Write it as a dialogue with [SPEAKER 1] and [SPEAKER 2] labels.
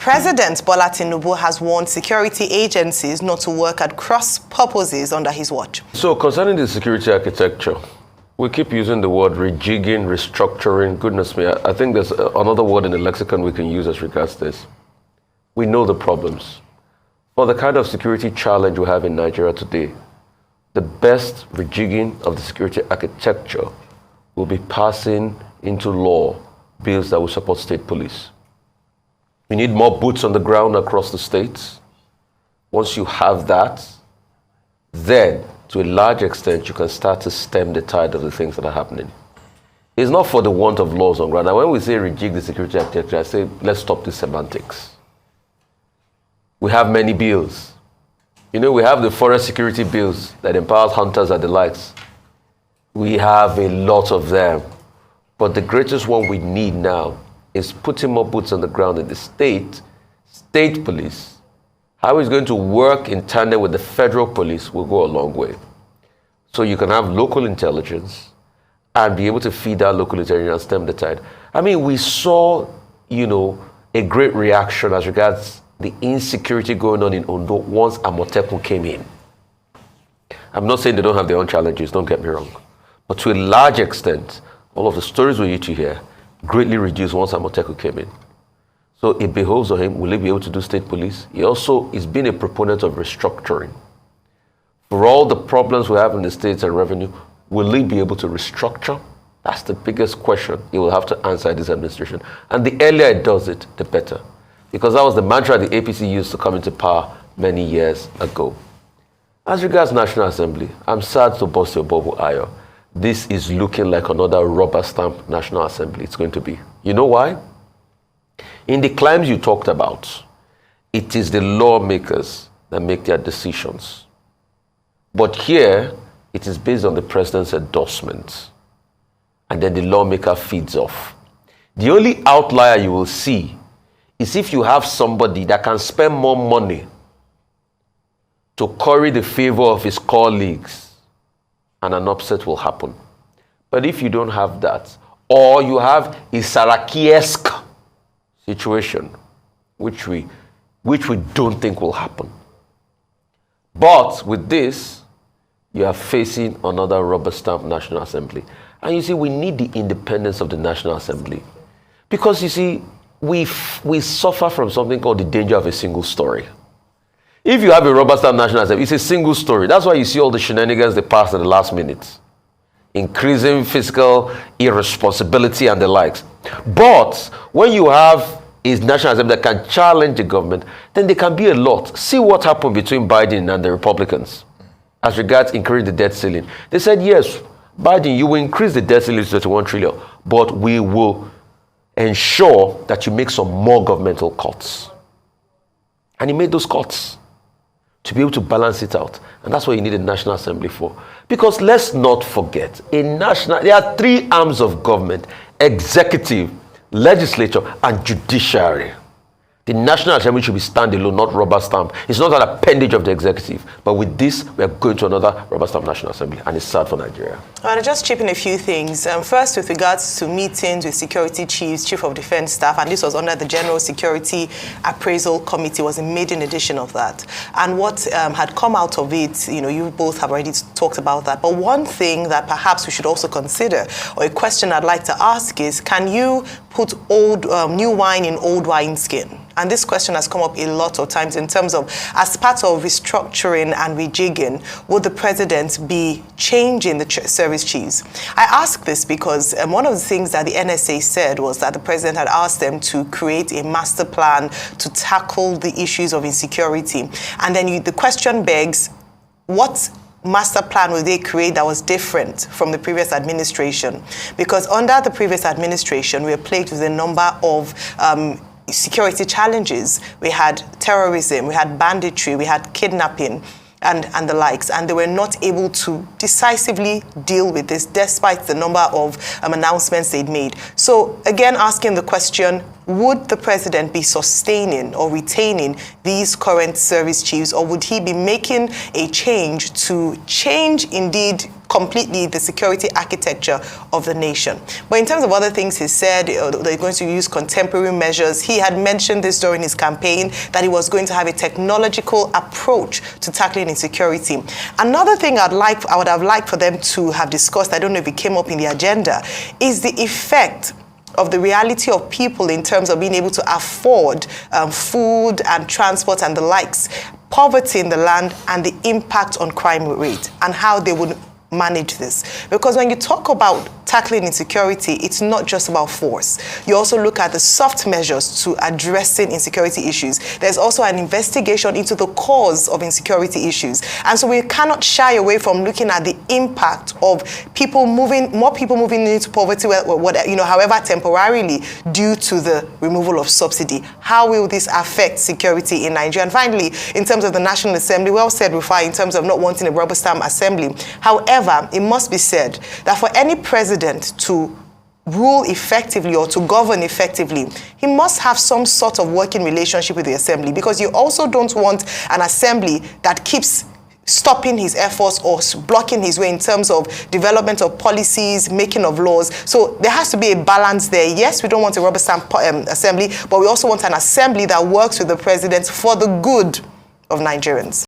[SPEAKER 1] President Bola Tinubu has warned security agencies not to work at cross purposes under his watch.
[SPEAKER 2] So concerning the security architecture, we keep using the word rejigging, restructuring. Goodness me, I think there's another word in the lexicon we can use as regards this. We know the problems. For the kind of security challenge we have in Nigeria today, the best rejigging of the security architecture will be passing into law bills that will support state police. We need more boots on the ground across the states. Once you have that, then to a large extent, you can start to stem the tide of the things that are happening. It's not for the want of laws on ground. Now, when we say rejig the security architecture, I say, let's stop the semantics. We have many bills. You know, we have the forest security bills that empowers hunters and the likes. We have a lot of them. But the greatest one we need now is putting more boots on the ground in the state police. How it's going to work in tandem with the federal police will go a long way. So you can have local intelligence and be able to feed that local intelligence and stem the tide. I mean, we saw, a great reaction as regards the insecurity going on in Ondo once Amotekun came in. I'm not saying they don't have their own challenges, don't get me wrong. But to a large extent, all of the stories we used to hear greatly reduced once Amotekun came in. So it behoves on him, will he be able to do state police? He also is being a proponent of restructuring. For all the problems we have in the states and revenue, will he be able to restructure? That's the biggest question he will have to answer this administration. And the earlier it does it, the better. Because that was the mantra the APC used to come into power many years ago. As regards National Assembly, I'm sad to burst your bubble, Ayo. This is looking like another rubber stamp National Assembly. It's going to be. You know why? In the climes you talked about, it is the lawmakers that make their decisions. But here, it is based on the president's endorsement. And then the lawmaker feeds off. The only outlier you will see is if you have somebody that can spend more money to curry the favor of his colleagues, and an upset will happen. But if you don't have that, or you have a Saraki-esque situation, which we don't think will happen. But with this, you are facing another rubber stamp National Assembly. And you see, we need the independence of the National Assembly. Because you see, we suffer from something called the danger of a single story. If you have a rubber stamp National Assembly, it's a single story. That's why you see all the shenanigans they pass in the last minute. Increasing fiscal irresponsibility and the likes. But when you have a National Assembly that can challenge the government, then there can be a lot. See what happened between Biden and the Republicans as regards increasing the debt ceiling. They said, yes, Biden, you will increase the debt ceiling to 31 trillion, but we will ensure that you make some more governmental cuts. And he made those cuts to be able to balance it out. And that's what you need a National Assembly for. Because let's not forget, there are three arms of government: executive, legislature, and judiciary. The National Assembly should be standalone, not rubber stamp. It's not an appendage of the executive. But with this, we are going to another rubber stamp National Assembly. And it's sad for Nigeria.
[SPEAKER 1] I'll just chip in a few things. First, with regards to meetings with security chiefs, chief of defense staff, and this was under the General Security Appraisal Committee, was a maiden edition of that. And what had come out of it, you both have already talked about that. But one thing that perhaps we should also consider, or a question I'd like to ask is, can you put new wine in old wineskin? And this question has come up a lot of times in terms of, as part of restructuring and rejigging, would the president be changing the service chiefs? I ask this because one of the things that the NSA said was that the president had asked them to create a master plan to tackle the issues of insecurity. And then the question begs, what master plan will they create that was different from the previous administration? Because under the previous administration, we were plagued with a number of security challenges. We had terrorism, we had banditry, we had kidnapping, and the likes, and they were not able to decisively deal with this despite the number of announcements they'd made. So again, asking the question, would the president be sustaining or retaining these current service chiefs, or would he be making a change to change indeed completely the security architecture of the nation. But in terms of other things he said, they're going to use contemporary measures. He had mentioned this during his campaign, that he was going to have a technological approach to tackling insecurity. Another thing I would have liked for them to have discussed, I don't know if it came up in the agenda, is the effect of the reality of people in terms of being able to afford food and transport and the likes, poverty in the land, and the impact on crime rate, and how they would manage this. Because when you talk about tackling insecurity, it's not just about force. You also look at the soft measures to addressing insecurity issues. There's also an investigation into the cause of insecurity issues. And so we cannot shy away from looking at the impact of more people moving into poverty, however temporarily, due to the removal of subsidy. How will this affect security in Nigeria? And finally, in terms of the National Assembly, well said, Rufai, in terms of not wanting a rubber stamp assembly. However, it must be said that for any president to rule effectively or to govern effectively, he must have some sort of working relationship with the assembly, because you also don't want an assembly that keeps stopping his efforts or blocking his way in terms of development of policies, making of laws. So there has to be a balance there. Yes, we don't want a rubber stamp assembly, but we also want an assembly that works with the president for the good of Nigerians.